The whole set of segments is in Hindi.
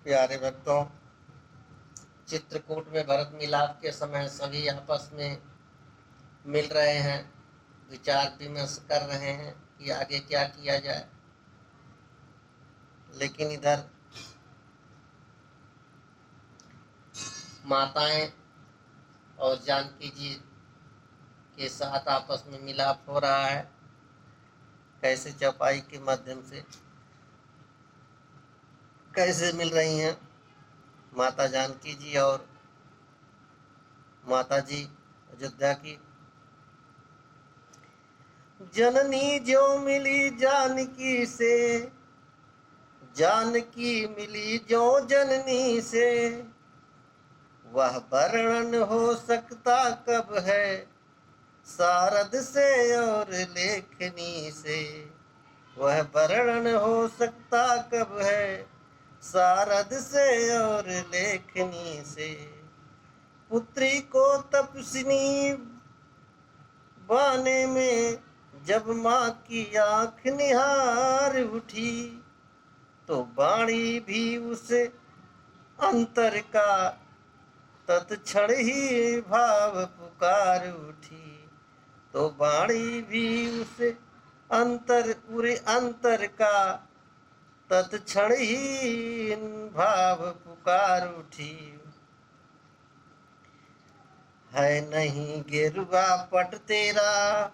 प्यारे भक्तों, चित्रकूट में भरत मिलाप के समय सभी आपस में मिल रहे हैं, विचार विमर्श कर रहे हैं कि आगे क्या किया जाए। लेकिन इधर माताएं और जानकी जी के साथ आपस में मिलाप हो रहा है। कैसे चौपाई के माध्यम से कैसे मिल रही हैं माता जानकी जी और माता जी अयोध्या की। जननी जो मिली जानकी से, जानकी मिली जो जननी से, वह वर्णन हो सकता कब है शारद से और लेखनी से। वह वर्णन हो सकता कब है शारद से और लेखनी से। पुत्री को तपस्विनी बाने में जब माँ की आँख निहार उठी, तो वाणी भी उस अंतर का तत्क्षण ही भाव पुकार उठी। तो वाणी भी उस अंतर का तत्क्षण ही भाव पुकार उठी। है नहीं गेरुआ पट तेरा,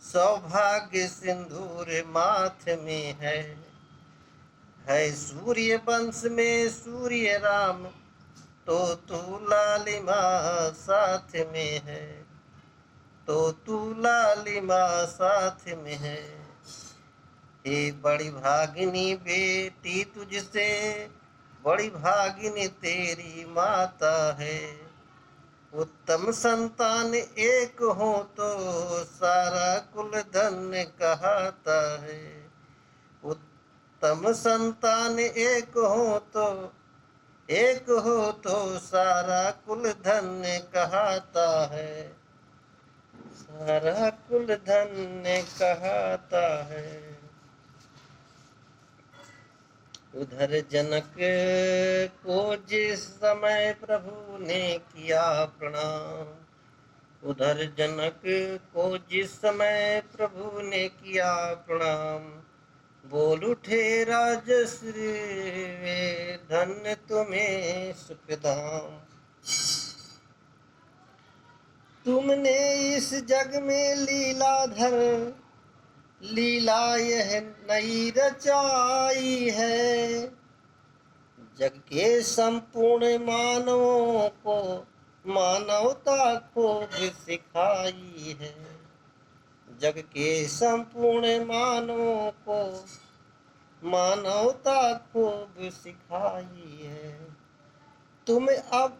सौभाग्य सिंदूर माथ में है सूर्य वंश में सूर्य राम, तो तू लालिमा साथ में है, तो तू लालिमा साथ में है। हे बड़ी भागिनी बेटी तुझसे, बड़ी भागिनी तेरी माता है। उत्तम संतान एक हो तो सारा कुल धन्य कहता है। उत्तम संतान एक हो तो सारा कुल धन्य कहता है, सारा कुल धन्य कहता है। उधर जनक को जिस समय प्रभु ने किया प्रणाम, उधर जनक को जिस समय प्रभु ने किया प्रणाम, बोल उठे राजश्री वे धन्य तुम्हें सुखधाम। तुमने इस जग में लीलाधर, लीला यह नई रचाई है। जग के संपूर्ण मानवों को मानवता को भी सिखाई है। जग के संपूर्ण मानवों को मानवता को भी सिखाई है। तुम अब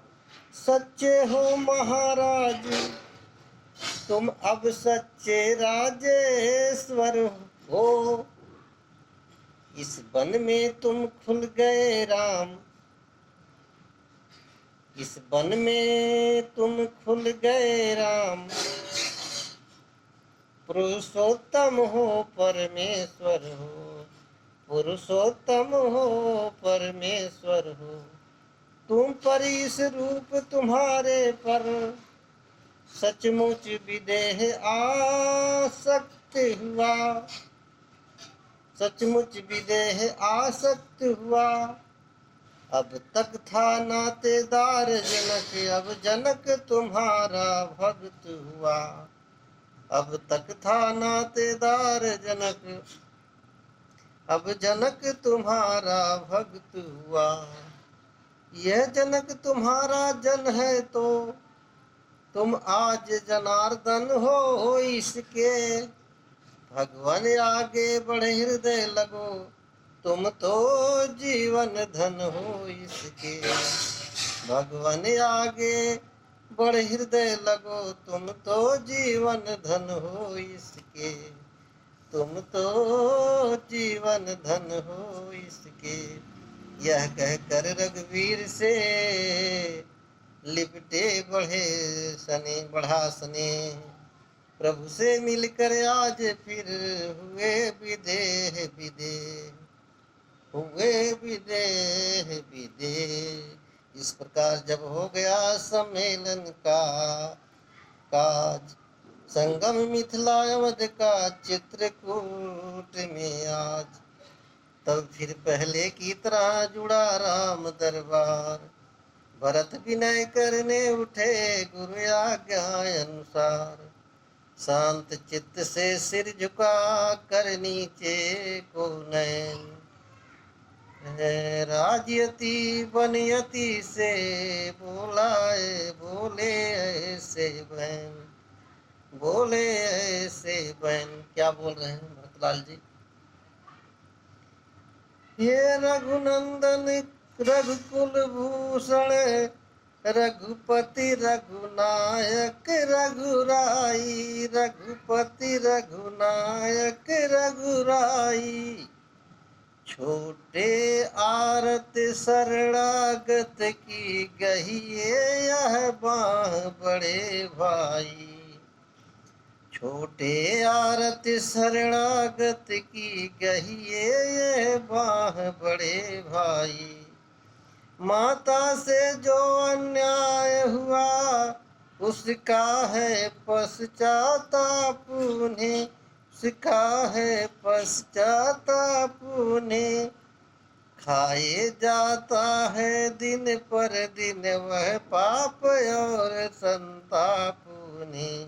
सच्चे हो महाराज, तुम अब सच्चे राजेश्वर हो। इस वन में तुम खुल गए राम, इस वन में तुम खुल गए राम। पुरुषोत्तम हो परमेश्वर हो, पुरुषोत्तम हो परमेश्वर हो। तुम पर इस रूप तुम्हारे पर सचमुच विदेह आसक्त हुआ, सचमुच विदेह आसक्त हुआ। अब तक था नातेदार जनक, अब जनक तुम्हारा भक्त हुआ। अब तक था नातेदार जनक, अब जनक तुम्हारा भक्त हुआ। यह जनक तुम्हारा जन है तो तुम आज जनार्दन हो इसके। भगवान आगे बढ़े हृदय लगो, तुम तो जीवन धन हो इसके। भगवान आगे बढ़े हृदय लगो, तुम तो जीवन धन हो इसके। तुम तो जीवन धन हो इसके। यह कहकर रघुवीर से लिपटे बढ़ा सने। प्रभु से मिलकर आज फिर हुए विदेह विदेह, हुए विदेह विदेह। इस प्रकार जब हो गया सम्मेलन का काज, संगम मिथिला अवध का चित्रकूट में आज, तब फिर पहले की तरह जुड़ा राम दरबार। भरत विनय करने उठे गुरु आज्ञा अनुसार, शांत चित्त से सिर झुका कर नीचे को नयन। राजयति बनयति से बोलाए बोले ऐसे बहन, बोले ऐसे बहन। क्या बोल रहे हैं भरतलाल जी? ये रघुनंदन रघुकुल भूषण, रघुपति रघुनायक रघुराई, रघुपति रघुनायक रघुराई। छोटे आरत शरणागत की गहिए यह बाह बड़े भाई, छोटे आरत शरणागत की गहिए यह बाह बड़े भाई। माता से जो अन्याय हुआ उसका है पश्चाताप उन्हें, उसका है पश्चाताप उन्हें। खाए जाता है दिन पर दिन वह पाप और संताप उन्हें,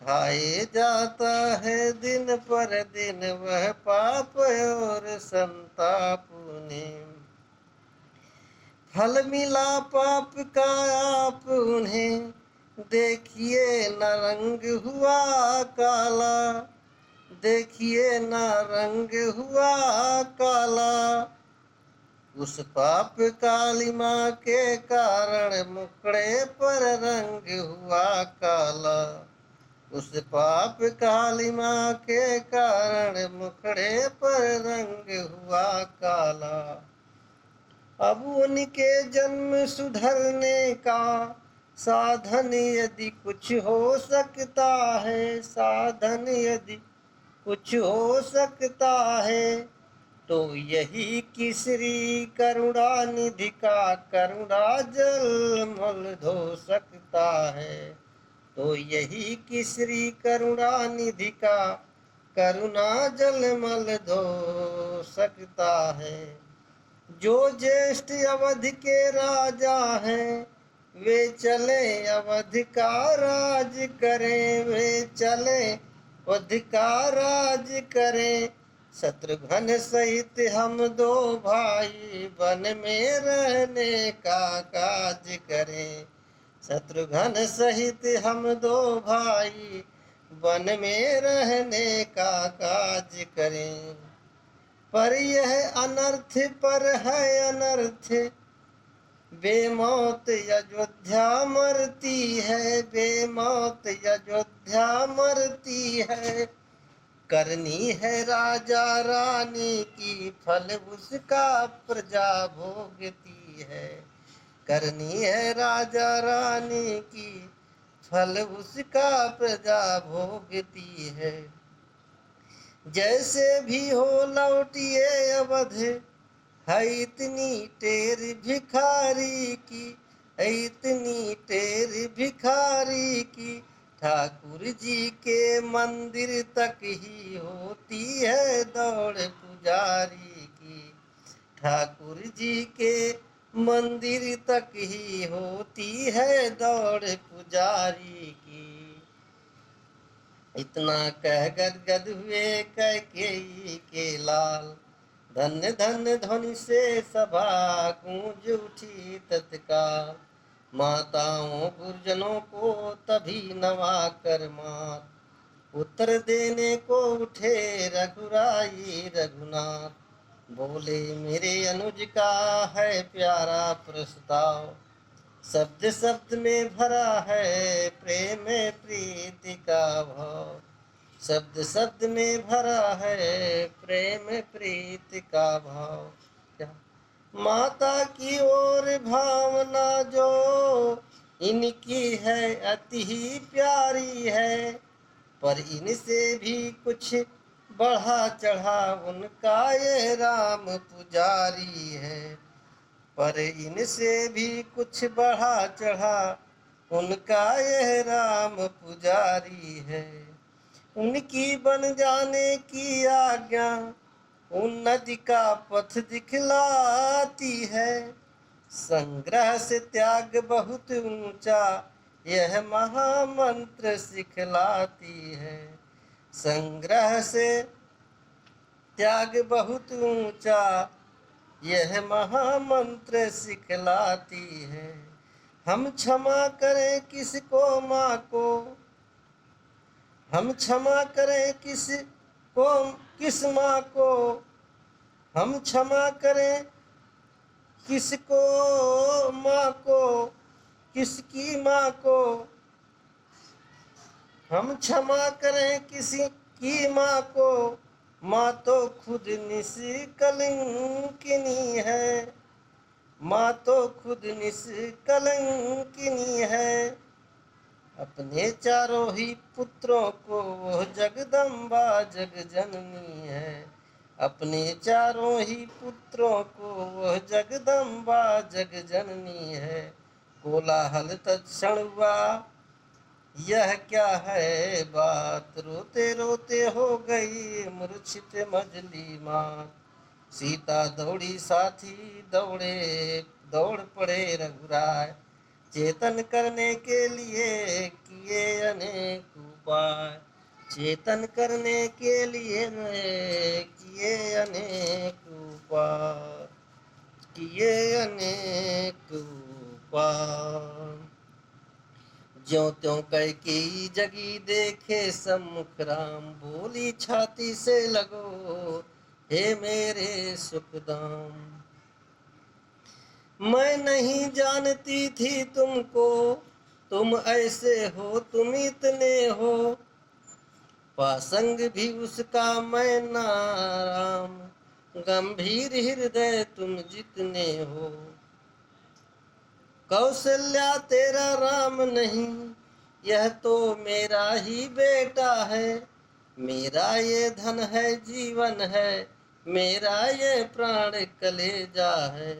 खाए जाता है दिन पर दिन वह पाप और संताप उन्हें। फल मिला पाप का आप उन्हें, देखिए न रंग हुआ काला, देखिए न रंग हुआ काला। उस पाप कालिमा के कारण मुखड़े पर रंग हुआ काला, उस पाप कालिमा के कारण मुखड़े पर रंग हुआ काला। अब उनके जन्म सुधरने का साधन यदि कुछ हो सकता है, साधन यदि कुछ हो सकता है, तो यही कि श्री करुणा निधि का करुणा जल मल धो सकता है, तो यही कि श्री करुणा निधि का करुणा जल मल धो सकता है। जो ज्येष्ठ अवध के राजा हैं वे चले अवध का राज करें, वे चले अवध का राज करें। शत्रुघ्न सहित हम दो भाई वन में रहने का काज करें, शत्रुघ्न सहित हम दो भाई वन में रहने का काज करें। पर यह अनर्थ पर है अनर्थ, बेमौत अयोध्या मरती है, बेमौत अयोध्या मरती है। करनी है राजा रानी की फल उसका प्रजा भोगती है, करनी है राजा रानी की फल उसका प्रजा भोगती है। जैसे भी हो लौटिए अवध, है इतनी टेर भिखारी की, है इतनी टेर भिखारी की। ठाकुर जी के मंदिर तक ही होती है दौड़ पुजारी की, ठाकुर जी के मंदिर तक ही होती है दौड़ पुजारी की। इतना कह गदगद हुए कैकेयी के लाल, धन्य धन्य ध्वनि से सभा गूंज उठी तत्काल। माताओं गुरुजनों को तभी नवा कर मात, उत्तर देने को उठे रघुराई रघुनाथ। बोले मेरे अनुज का है प्यारा प्रस्ताव, शब्द शब्द में भरा है प्रेम प्रीति का भाव, शब्द शब्द में भरा है प्रेम प्रीति का भाव। माता की ओर भावना जो इनकी है अति ही प्यारी है, पर इनसे भी कुछ बढ़ा चढ़ा उनका ये राम पुजारी है। पर इनसे भी कुछ बढ़ा चढ़ा उनका यह राम पुजारी है। उनकी बन जाने की आज्ञा उन्नति का पथ दिखलाती है। संग्रह से त्याग बहुत ऊंचा यह महामंत्र सिखलाती है। संग्रह से त्याग बहुत ऊंचा यह महामंत्र सिखलाती है। हम क्षमा करें किसको माँ को, हम क्षमा करें किस माँ को, हम क्षमा करें किसको माँ को, किसकी माँ को, हम क्षमा करें किसी की माँ को। माँ तो खुद निष्कलंकिनी है, माँ तो खुद निष्कलंकिनी है। अपने चारों ही पुत्रों को वह जगदम्बा जग जननी है। अपने चारों ही पुत्रों को वह जगदम्बा जग जननी है। कोलाहल तत्क्षण हुआ यह क्या है बात, रोते रोते हो गई मूर्छित मजली मात। सीता दौड़ी साथी दौड़े दौड़ पड़े रघुराय। चेतन करने के लिए किए अनेक उपाय, चेतन करने के लिए किए अनेक उपाय, किए अनेक उपाय। ज्यों त्यों कैकेयी जगी देखे सम्मुख राम। बोली छाती से लगो हे मेरे सुखदाम। मैं नहीं जानती थी तुमको, तुम ऐसे हो तुम इतने हो। पासंग भी उसका मैं नाराम, गंभीर हृदय तुम जितने हो। कौशल्या तेरा राम नहीं, यह तो मेरा ही बेटा है। मेरा ये धन है जीवन है, मेरा ये प्राण कलेजा है।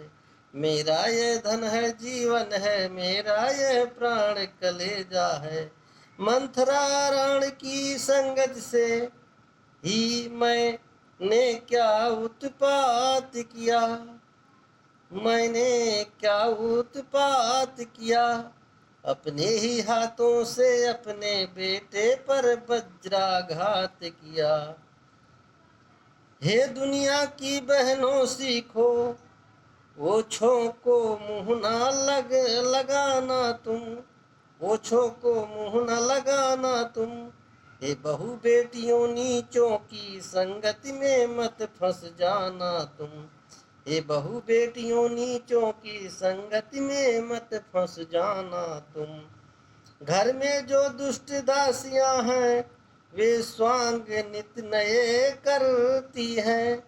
मेरा ये धन है जीवन है, मेरा ये प्राण कलेजा है। मंथरा राण की संगत से ही मैंने क्या उत्पात किया, मैंने क्या उत्पात किया। अपने ही हाथों से अपने बेटे पर वज्राघात किया। हे दुनिया की बहनों सीखो, ओछों को मुंह ना लगाना तुम, ओछों को मुंह न लगाना तुम। हे बहु बेटियों नीचों की संगति में मत फंस जाना तुम। हे बहु बेटियों नीचों की संगति में मत फंस जाना तुम। घर में जो दुष्ट दासियां हैं वे स्वांग नित नए करती हैं।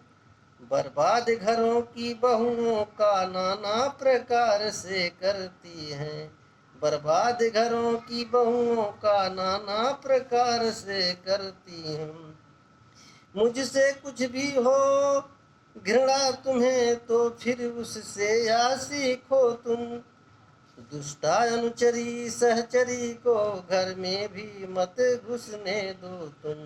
बर्बाद घरों की बहुओं का नाना प्रकार से करती हैं। बर्बाद घरों की बहुओं का नाना प्रकार से करती हैं। मुझसे कुछ भी हो घृणा तुम्हें तो फिर उससे या सीखो तुम। दुष्टा अनुचरी सहचरी को घर में भी मत घुसने दो तुम।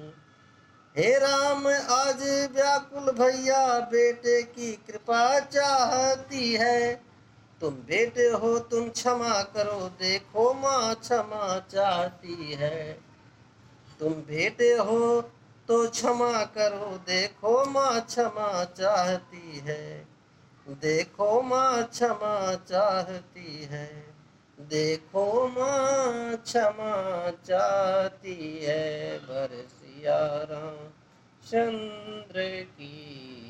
हे राम आज व्याकुल भैया बेटे की कृपा चाहती है। तुम बेटे हो तुम क्षमा करो देखो माँ क्षमा चाहती है। तुम बेटे हो तो क्षमा करो देखो माँ क्षमा चाहती है। देखो माँ क्षमा चाहती है। देखो माँ क्षमा चाहती है। भर सिया राम चंद्र की